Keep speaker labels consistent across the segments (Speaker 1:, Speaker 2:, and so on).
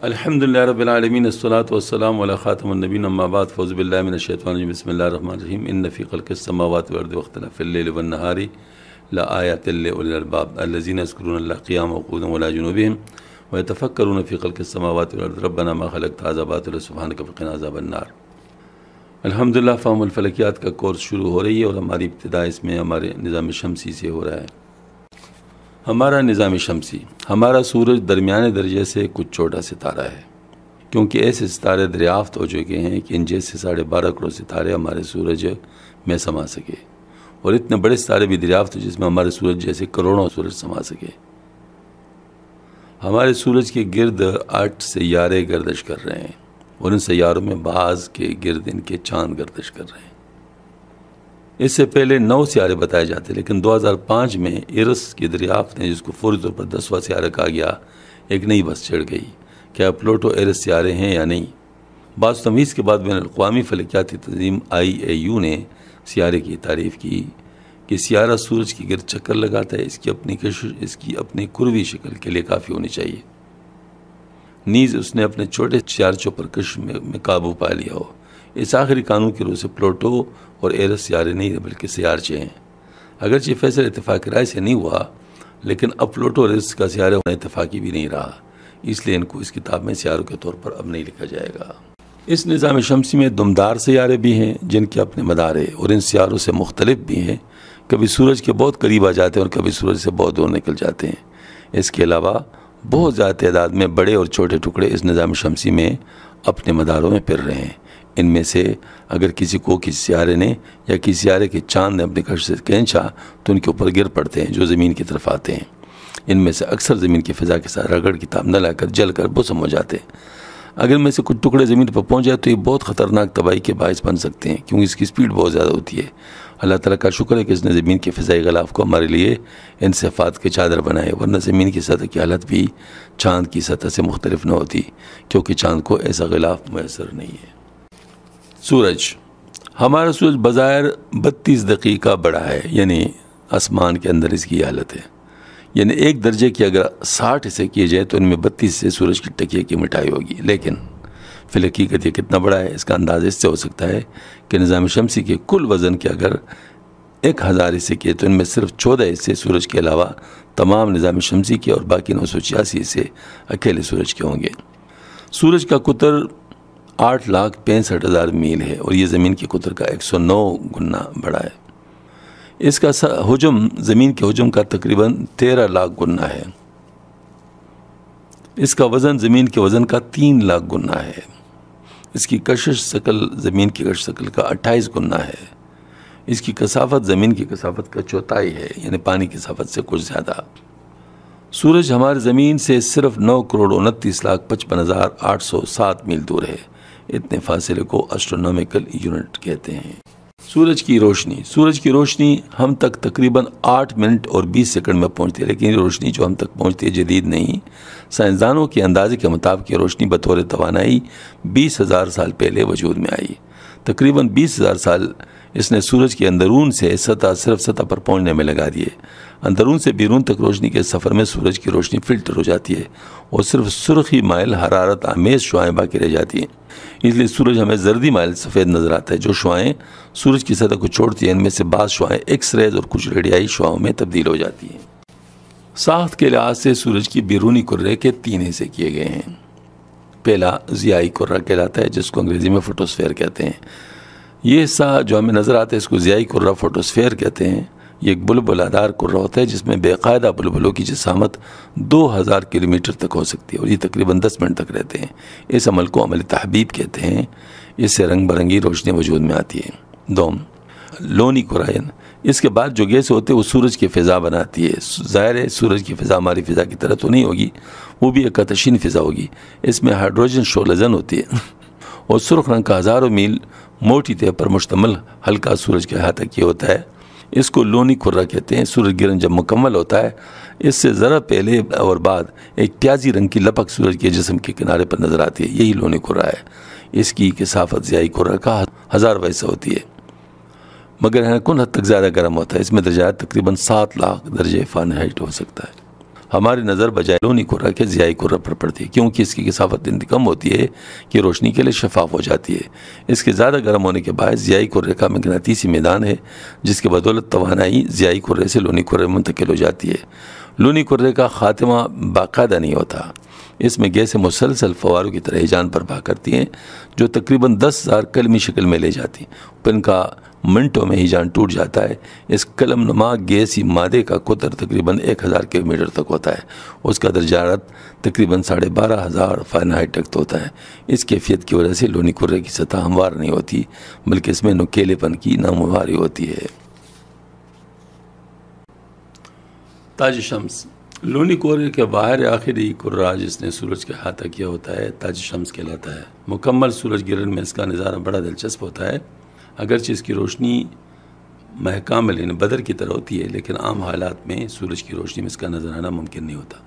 Speaker 1: الحمدللہ رب العالمین الصلاۃ والسلام علی خاتم النبیین اما بعد فاعوذ باللہ من الشیطان الرجیم بسم اللہ الرحمن الرحیم ان فی خلق السماوات والارض واختلاف اللیل والنہار لآیات لأولی الالباب الذین یذکرون اللہ قیاما وقعودا وعلی جنوبہم ویتفکرون فی خلق السماوات والارض ربنا ما خلقت ھذا باطلا سبحانک فقنا عذاب النار۔ الحمدللہ فہم الفلکیات کا کورس شروع ہو رہی ہے اور ہماری ابتدا اس میں ہمارے نظام شمسی سے ہو رہا ہے۔ ہمارا نظام شمسی، ہمارا سورج درمیانے درجے سے کچھ چھوٹا ستارہ ہے، کیونکہ ایسے ستارے دریافت ہو چکے ہیں کہ ان جیسے 12.5 کروڑ ستارے ہمارے سورج میں سما سکے، اور اتنے بڑے ستارے بھی دریافت ہو جس میں ہمارے سورج جیسے کروڑوں سورج سما سکے۔ ہمارے سورج کے گرد 8 سیارے گردش کر رہے ہیں، اور ان سیاروں میں بعض کے گرد ان کے چاند گردش کر رہے ہیں۔ اس سے پہلے 9 سیارے بتائے جاتے، لیکن 2005 میں ایرس کی دریافت نے، جس کو فوری طور پر 10واں سیارہ کہا گیا، ایک نئی بس چڑھ گئی۔ کیا پلوٹو ایرس سیارے ہیں یا نہیں؟ بعض تمیز کے بعد بین الاقوامی فلکیاتی تنظیم IAU نے سیارے کی تعریف کی کہ سیارہ سورج کی گرد چکر لگاتا ہے، اس کی اپنی کروی شکل کے لیے کافی ہونی چاہیے، نیز اس نے اپنے چھوٹے چارچوں پر کشش میں قابو پا لیا ہو۔ اس آخری قانون کی روح سے پلوٹو اور ایرس سیارے نہیں بلکہ سیارچے ہیں۔ اگرچہ فیصلہ اتفاق رائے سے نہیں ہوا، لیکن اب پلوٹو اور ایرس کا سیارہ ہونا اتفاقی بھی نہیں رہا، اس لیے ان کو اس کتاب میں سیاروں کے طور پر اب نہیں لکھا جائے گا۔ اس نظام شمسی میں دمدار سیارے بھی ہیں جن کے اپنے مدار ہیں، اور ان سیاروں سے مختلف بھی ہیں، کبھی سورج کے بہت قریب آ جاتے ہیں اور کبھی سورج سے بہت دور نکل جاتے ہیں۔ اس کے علاوہ بہت زیادہ تعداد میں بڑے اور چھوٹے ٹکڑے اس نظام شمسی میں اپنے مداروں میں پھر رہے ہیں۔ ان میں سے اگر کسی سیارے نے یا کسی سیارے کے چاند نے اپنے کش سے کھینچا تو ان کے اوپر گر پڑتے ہیں جو زمین کی طرف آتے ہیں۔ ان میں سے اکثر زمین کی فضا کے ساتھ رگڑ کی تاب نہ لا کر جل کر بسم ہو جاتے ہیں۔ اگر میں سے کچھ ٹکڑے زمین پر پہنچ جائے تو یہ بہت خطرناک تباہی کے باعث بن سکتے ہیں، کیونکہ اس کی سپیڈ بہت زیادہ ہوتی ہے۔ اللہ تعالیٰ کا شکر ہے کہ اس نے زمین کے فضائی غلاف کو ہمارے لیے انصفات کے چادر بنائے، ورنہ زمین کی سطح کی حالت بھی چاند کی سطح سے مختلف نہ ہوتی، کیونکہ چاند کو ایسا غلاف میسر نہیں ہے۔ سورج، ہمارا سورج بظاہر 32 دقیقہ بڑا ہے، یعنی آسمان کے اندر اس کی حالت ہے، یعنی 1 درجے کی اگر 60 حصے کیے جائے تو ان میں 32 سے سورج کی ٹکیے کی مٹائی ہوگی، لیکن فی الحقیقت یہ کتنا بڑا ہے اس کا انداز اس سے ہو سکتا ہے کہ نظام شمسی کے کل وزن کے اگر 1000 حصے کیے تو ان میں صرف 14 حصے سورج کے علاوہ تمام نظام شمسی کے اور باقی 986 حصے اکیلے سورج کے ہوں گے۔ سورج کا قطر 8,65,000 میل ہے، اور یہ زمین کے قطر کا 109 گنا بڑا ہے۔ اس کا حجم زمین کے حجم کا تقریباً 13 لاکھ گنا ہے۔ اس کا وزن زمین کے وزن کا 3 لاکھ گنا ہے۔ اس کی کشش شکل زمین کی کشش شکل کا 28 گنا ہے۔ اس کی کثافت زمین کی کثافت کا 1/4 ہے، یعنی پانی کی کثافت سے کچھ زیادہ۔ سورج ہماری زمین سے صرف 9,29,55,807 میل دور ہے۔ اتنے فاصلے کو اسٹرونومیکل یونٹ کہتے ہیں۔ سورج کی روشنی ہم تک تقریباً 8 منٹ اور 20 سیکنڈ میں پہنچتی ہے، لیکن یہ روشنی جو ہم تک پہنچتی ہے جدید نہیں۔ سائنسدانوں کے اندازے کے مطابق یہ روشنی بطور توانائی 20,000 سال پہلے وجود میں آئی۔ تقریباً 20,000 سال اس نے سورج کے اندرون سے صرف سطح پر پہنچنے میں لگا دیے۔ اندرون سے بیرون تک روشنی کے سفر میں سورج کی روشنی فلٹر ہو جاتی ہے اور صرف سرخی مائل حرارت آمیز شعاعیں باقی رہ جاتی ہیں۔ اس لیے سورج ہمیں زردی مائل سفید نظر آتا ہے۔ جو شعاعیں سورج کی سطح کو چھوڑتی ہیں ان میں سے بعض شعاعیں ایکس ریز اور کچھ ریڈیائی شعاعوں میں تبدیل ہو جاتی ہیں۔ ساخت کے لحاظ سے سورج کی بیرونی کرے کے 3 حصے کیے گئے ہیں۔ پہلا ضیائی کرہ کہلاتا ہے، جس کو انگریزی میں فوٹوسفیئر کہتے ہیں۔ یہ حصہ جو ہمیں نظر آتا ہے اس کو ضیائی کرہ فوٹوسفیئر کہتے ہیں۔ یہ ایک بلبلہ دار کرہ ہوتا ہے جس میں باقاعدہ بلبلوں کی جسامت 2000 کلومیٹر تک ہو سکتی ہے، اور یہ تقریباً 10 منٹ تک رہتے ہیں۔ اس عمل کو عمل تحبیب کہتے ہیں۔ اس سے رنگ برنگی روشنی وجود میں آتی ہے۔ دوم، لونی کرائن، اس کے بعد جو گیس ہوتے ہیں وہ سورج کی فضا بناتی ہے۔ ظاہر ہے سورج کی فضا ہماری فضا کی طرح تو نہیں ہوگی، وہ بھی ایک آتشین فضا ہوگی۔ اس میں ہائیڈروجن شعلہ ہوتی ہے، اور سرخ رنگ کا 1000 میل موٹی تہ پر مشتمل ہلکا سورج کے احاطہ کیا ہوتا ہے۔ اس کو لونی کرہ کہتے ہیں۔ سورج گرہن جب مکمل ہوتا ہے اس سے ذرا پہلے اور بعد ایک پیازی رنگ کی لپک سورج کے جسم کے کنارے پر نظر آتی ہے، یہی لونی کرہ ہے۔ اس کی کثافت ضیائی کرہ کا 1000 حصہ ہوتی ہے، مگر کن حد تک زیادہ گرم ہوتا ہے۔ اس میں درجات تقریباً 7 لاکھ درجے فارنہائٹ ہو سکتا ہے۔ ہماری نظر بجائے لونی کرہ کے ضیائی کرہ پر پڑتی ہے، کیونکہ اس کی کثافت اتنی کم ہوتی ہے کہ روشنی کے لیے شفاف ہو جاتی ہے۔ اس کے زیادہ گرم ہونے کے باعث ضیائی کرہ کا مغناطیسی میدان ہے، جس کے بدولت توانائی ضیائی کرہ سے لونی کرہ میں منتقل ہو جاتی ہے۔ لونی کرہ کا خاتمہ باقاعدہ نہیں ہوتا، اس میں گیسیں مسلسل فواروں کی طرح ہیجان برپا کرتی ہیں، جو تقریباً 10,000 کلمی شکل میں لے جاتی ہیں، پھر ان کا منٹوں میں ہیجان ٹوٹ جاتا ہے۔ اس کلم نما گیسی مادے کا قطر تقریباً 1000 کلومیٹر تک ہوتا ہے، اس کا درجہ حرارت تقریباً 12,500 فارنہائٹ تک ہوتا ہے۔ اس کیفیت کی وجہ سے لونی کرہ کی سطح ہموار نہیں ہوتی، بلکہ اس میں نکیلے پن کی نامواری ہوتی ہے۔ تاج شمس، لونی کرہ کے باہر آخری کرہ جس نے سورج کا احاطہ کیا ہوتا ہے تاج شمس کہلاتا ہے۔ مکمل سورج گرہن میں اس کا نظارہ بڑا دلچسپ ہوتا ہے، اگرچہ اس کی روشنی محکامل یعنی بدر کی طرح ہوتی ہے، لیکن عام حالات میں سورج کی روشنی میں اس کا نظر آنا ممکن نہیں ہوتا۔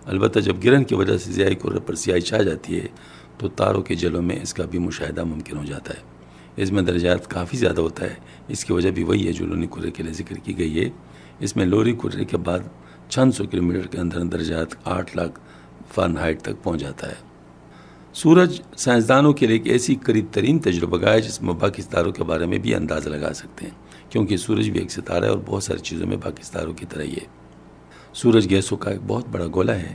Speaker 1: البتہ جب گرہن کی وجہ سے ضیائی کرہ پر سیاہی چھا جاتی ہے تو تاروں کے جلوں میں اس کا بھی مشاہدہ ممکن ہو جاتا ہے۔ اس میں درجات کافی زیادہ ہوتا ہے، اس کی وجہ بھی وہی ہے جو لونی کرہ کے لیے ذکر کی گئی ہے۔ اس میں لونی کرہ کے بعد چند سو کلومیٹر کے اندر درجات 8 لاکھ فارنہائٹ تک پہنچ جاتا ہے۔ سورج سائنسدانوں کے لیے ایک ایسی قریب ترین تجربہ گاہ ہے جس میں باقی ستاروں کے بارے میں بھی اندازہ لگا سکتے ہیں، کیونکہ سورج بھی ایک ستارہ ہے اور بہت ساری چیزوں میں باقی ستاروں کی طرح ہی ہے۔ سورج گیسوں کا ایک بہت بڑا گولا ہے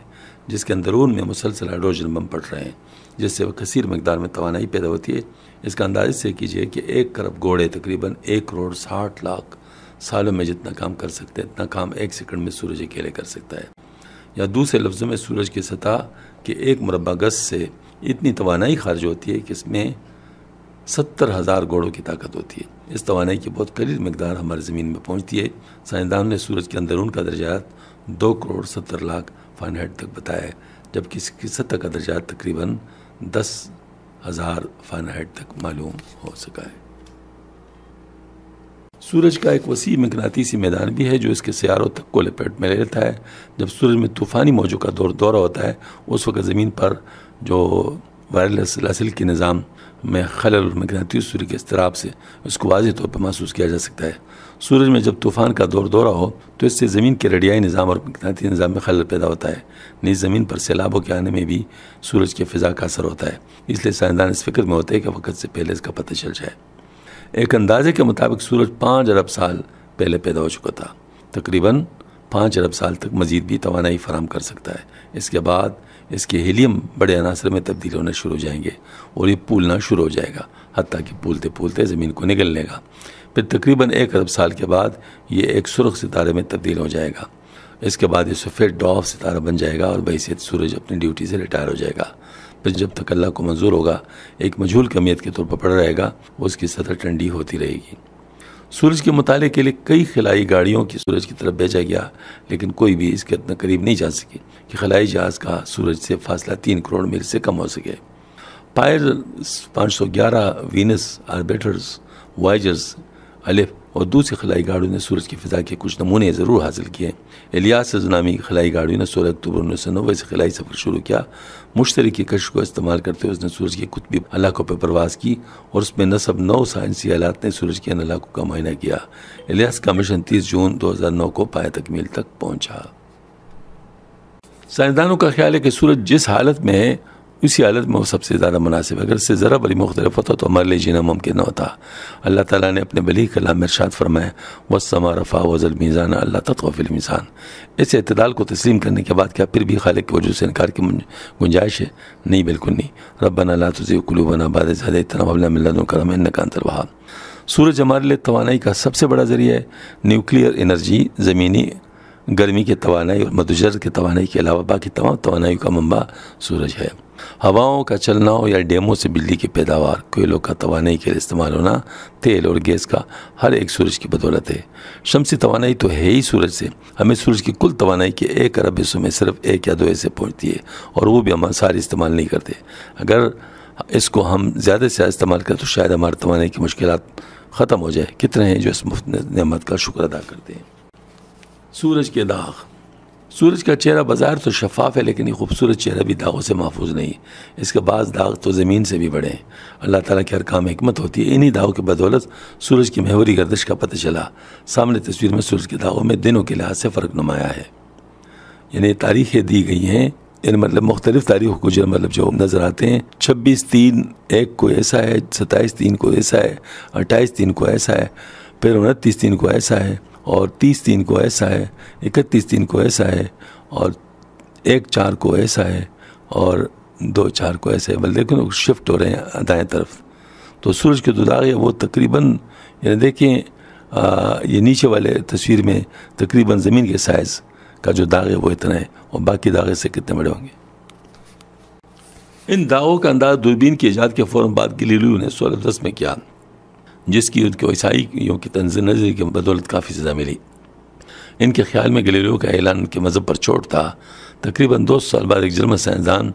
Speaker 1: جس کے اندرون میں مسلسل ہائیڈروجن بم پڑ رہے ہیں، جس سے وہ کثیر مقدار میں توانائی پیدا ہوتی ہے۔ اس کا اندازہ سے کیجئے کہ 1 ارب گھوڑے تقریباً 1,60,00,000 سالوں میں جتنا کام کر سکتے ہیں اتنا کام 1 سیکنڈ میں سورج اکیلے کر سکتا ہے، یا دوسرے لفظوں میں سورج کی سطح کے 1 مربع گز سے اتنی توانائی خارج ہوتی ہے کہ اس میں 70,000 گھوڑوں کی طاقت ہوتی ہے۔ اس توانائی کی بہت قلیل مقدار ہماری زمین میں پہنچتی ہے۔ سائنسدانوں نے سورج کے اندرون کا درجات 2,70,00,000 فارنہائٹ تک بتایا ہے، جبکہ اس کی سطح کا درجات تقریباً 10,000 فارنہائٹ تک معلوم ہو سکا ہے۔ سورج کا ایک وسیع مغناطیسی میدان بھی ہے جو اس کے سیاروں تک کو لپیٹ میں لے لیتا ہے۔ جب سورج میں طوفانی موجوں کا دورہ ہوتا ہے، اس وقت زمین پر جو وائرلیس سلاسل کے نظام میں خلل اور مغناطیسی سورج کے اضطراب سے اس کو واضح طور پر محسوس کیا جا سکتا ہے۔ سورج میں جب طوفان کا دورہ ہو تو اس سے زمین کے ریڈیائی نظام اور مغناطیسی نظام میں خلل پیدا ہوتا ہے، نیز زمین پر سیلابوں کے آنے میں بھی سورج کے فضا کا اثر ہوتا ہے۔ اس لیے سائنسدان اس فکر میں ہوتے ہیں کہ وقت سے پہلے اس کا پتہ چل جائے۔ ایک اندازے کے مطابق سورج 5 ارب سال پہلے پیدا ہو چکا تھا، تقریباً 5 ارب سال تک مزید بھی توانائی فراہم کر سکتا ہے۔ اس کے بعد اس کے ہیلیم بڑے عناصر میں تبدیل ہونا شروع ہو جائیں گے اور یہ پھولنا شروع ہو جائے گا، حتیٰ کہ پھولتے پھولتے زمین کو نگل لے گا۔ پھر تقریباً 1 ارب سال کے بعد یہ ایک سرخ ستارے میں تبدیل ہو جائے گا۔ اس کے بعد یہ سفید ڈوارف ستارہ بن جائے گا اور بحیثیت سورج اپنی ڈیوٹی سے ریٹائر ہو جائے گا۔ پھر جب تک اللہ کو منظور ہوگا ایک مجہول کمیت کے طور پر پڑا رہے گا، اس کی سطح ٹھنڈی ہوتی رہے گی۔ سورج کے مطالعے کے لیے کئی خلائی گاڑیوں کی سورج کی طرف بھیجا گیا، لیکن کوئی بھی اس کے اتنا قریب نہیں جا سکی کہ خلائی جہاز کا سورج سے فاصلہ 3 کروڑ میل سے کم ہو سکے۔ پائر 511 وینس آربیٹرز، وائجرز، الف اور دوسری خلائی گاڑیوں نے سورج کی فضا کے کچھ نمونے ضرور حاصل کیے۔ الیاسز نامی خلائی گاڑیوں نے 16 اکتوبر 1990 سے خلائی سفر شروع کیا۔ مشترکی کشش کو استعمال کرتے ہوئے اس نے سورج کے قطبی علاقوں پر پرواز کی اور اس میں نصب 9 سائنسی آلات نے سورج کے ان علاقوں کا معائنہ کیا۔ الیاس کا مشن 30 جون 2009 کو پایہ تکمیل تک پہنچا۔ سائنسدانوں کا خیال ہے کہ سورج جس حالت میں ہے اسی حالت میں وہ سب سے زیادہ مناسب ہے۔ اگر اس سے ذرا بری مختلف ہوتا تو ہمارے لیے جینا ممکن نہ ہوتا۔ اللہ تعالیٰ نے اپنے بلیغ کلام میں ارشاد فرمایا وَالسَّمَاءَ رَفَعَهَا وَوَضَعَ الْمِيزَانَ أَلَّا تَطْغَوْا فِي الْمِيزَانِ۔ اس اعتدال کو تسلیم کرنے کے بعد کیا پھر بھی خالق کے وجود سے انکار کی گنجائش ہے؟ نہیں، بالکل نہیں۔ ربنا لا تزغ قلوبنا بعد إذ هديتنا وهب لنا من لدنك رحمة إنك أنت الوهاب۔ سورج ہمارے لیے توانائی کا سب سے بڑا ذریعہ ہے۔ نیوکلیئر انرجی، زمینی گرمی کی توانائی اور مدوجر کی توانائی کے علاوہ باقی تمام توانائیوں کا منبع سورج ہے۔ ہواؤں کا چلنا ہو یا ڈیموں سے بجلی کی پیداوار، کوئلوں کا توانائی کے لیے استعمال ہونا، تیل اور گیس کا، ہر ایک سورج کی بدولت ہے۔ شمسی توانائی تو ہے ہی سورج سے۔ ہمیں سورج کی کل توانائی کے 1 ارب حصوں میں صرف 1 یا 2 حصے پہنچتی ہے، اور وہ بھی ہم ساری استعمال نہیں کرتے۔ اگر اس کو ہم زیادہ سے زیادہ استعمال کریں تو شاید ہماری توانائی کی مشکلات ختم ہو جائے۔ کتنے ہیں جو اس مفت نعمت کا شکر ادا کرتے ہیں۔ سورج کے داغ۔ سورج کا چہرہ بظاہر تو شفاف ہے، لیکن یہ خوبصورت چہرہ بھی داغوں سے محفوظ نہیں۔ اس کے بعض داغ تو زمین سے بھی بڑے ہیں۔ اللہ تعالیٰ کے ارکام میں حکمت ہوتی ہے۔ انہی داغوں کی بدولت سورج کی محوری گردش کا پتہ چلا۔ سامنے تصویر میں سورج کے داغوں میں دنوں کے لحاظ سے فرق نمایاں ہے۔ یعنی تاریخیں دی گئی ہیں، یعنی مطلب مختلف تاریخوں کو جو مطلب جو نظر آتے ہیں، 26/3 کو ایسا ہے، 27/3 کو ایسا ہے، 28/3 کو ایسا ہے، پھر 29/3 کو ایسا ہے، اور 30/3 کو ایسا ہے، 31/3 کو ایسا ہے، اور 1/4 کو ایسا ہے، اور 2/4 کو ایسا ہے، بلکہ شفٹ ہو رہے ہیں دائیں طرف۔ تو سورج کے 2 داغ ہیں وہ تقریباً، یعنی دیکھیں یہ نیچے والے تصویر میں تقریباً زمین کے سائز کا جو داغ ہے وہ اتنا ہے، اور باقی داغے سے کتنے بڑے ہوں گے۔ ان داغوں کا انداز دوربین کی ایجاد کے فوراً بعد گلیلیو نے 1610 میں کیا، جس کی ان کے عیسائیوں کی طنز نظری کی بدولت کافی سزا ملی۔ ان کے خیال میں گلیلیو کا اعلان ان کے مذہب پر چوٹ تھا۔ تقریباً 200 سال بعد ایک جرمن سائنسدان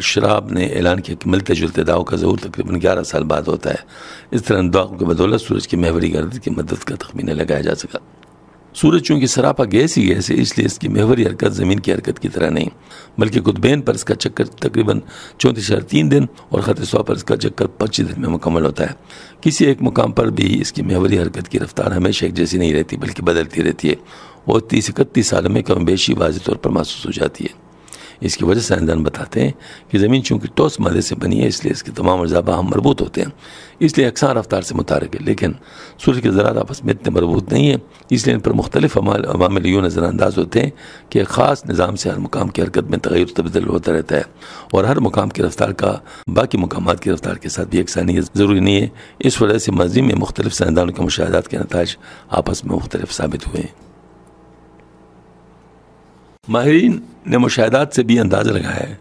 Speaker 1: شراب نے اعلان کیا کہ ملتے جلتے داغوں کا ظہور تقریباً 11 سال بعد ہوتا ہے۔ اس طرح ان داغوں کی بدولت سورج کی محوری گردش کی مدت کا تخمینہ لگایا جا سکا۔ سورج چونکہ سراپا گیس ہی گیس ہے، اس لیے اس کی محوری حرکت زمین کی حرکت کی طرح نہیں، بلکہ قطبین پر اس کا چکر تقریباً 34.3 دن اور خط سوہ پر اس کا چکر 25 دن میں مکمل ہوتا ہے۔ کسی ایک مقام پر بھی اس کی محوری حرکت کی رفتار ہمیشہ ایک جیسی نہیں رہتی، بلکہ بدلتی رہتی ہے، اور 30-31 سال میں کم بیشی واضح طور پر محسوس ہو جاتی ہے۔ اس کی وجہ سائنسدان بتاتے ہیں کہ زمین چونکہ ٹھوس مادے سے بنی ہے، اس لیے اس کے تمام اجزاء باہم مربوط ہوتے ہیں، اس لیے یکساں رفتار سے متحرک ہے، لیکن سورج کے ذرات آپس میں اتنے مربوط نہیں ہیں، اس لیے ان پر مختلف عوامل یوں نظر انداز ہوتے ہیں کہ ایک خاص نظام سے ہر مقام کی حرکت میں تغیر و تبدل ہوتا رہتا ہے، اور ہر مقام کی رفتار کا باقی مقامات کی رفتار کے ساتھ بھی یکسانیت ضروری نہیں ہے۔ اس وجہ سے ماضی میں مختلف سائنسدانوں کے مشاہدات کے نتائج آپس میں مختلف ثابت ہوئے ہیں۔ ماہرین نے مشاہدات سے بھی اندازہ لگایا ہے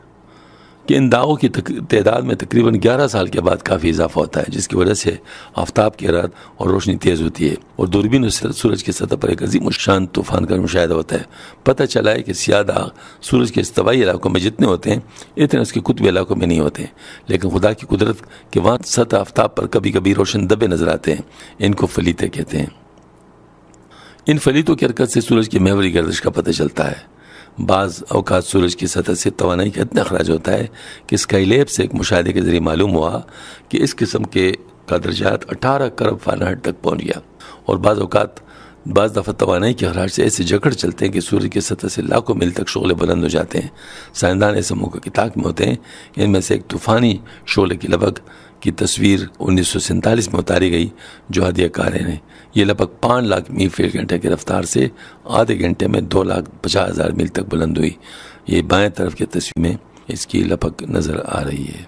Speaker 1: کہ ان داغوں کی تعداد میں تقریباً 11 سال کے بعد کافی اضافہ ہوتا ہے، جس کی وجہ سے آفتاب کی حرارت اور روشنی تیز ہوتی ہے، اور دوربین سے سورج کی سطح پر ایک عظیم الشان طوفان کا مشاہدہ ہوتا ہے۔ پتہ چلا ہے کہ سیاہ داغ سورج کے استوائی علاقوں میں جتنے ہوتے ہیں اتنے اس کے قطبی علاقوں میں نہیں ہوتے ہیں، لیکن خدا کی قدرت کہ وہاں سطح آفتاب پر کبھی کبھی روشن دبے نظر آتے ہیں، ان کو فلیتے کہتے ہیں۔ ان فلیتوں کی حرکت سے سورج کی محوری گردش کا پتہ چلتا ہے۔ بعض اوقات سورج کی سطح سے توانائی کا اتنا اخراج ہوتا ہے کہ اسکائی لیب سے ایک مشاہدے کے ذریعے معلوم ہوا کہ اس قسم کے کا درجات 18 کرب فارنہائٹ تک پہنچ گیا، اور بعض دفعہ توانائی کے اخراج سے ایسے جکڑ چلتے ہیں کہ سورج کی سطح سے لاکھوں میل تک شعلے بلند ہو جاتے ہیں۔ سائنسدان ایسے موقع کی طاق میں ہوتے ہیں۔ ان میں سے ایک طوفانی شعلے کی لپک کی تصویر 1947 میں اتاری گئی جو ہدیہ کاریں نے۔ یہ لپک 5 لاکھ میل فی گھنٹے کی رفتار سے آدھے گھنٹے میں 2,50,000 میل تک بلند ہوئی۔ یہ بائیں طرف کی تصویر میں اس کی لپک نظر آ رہی ہے۔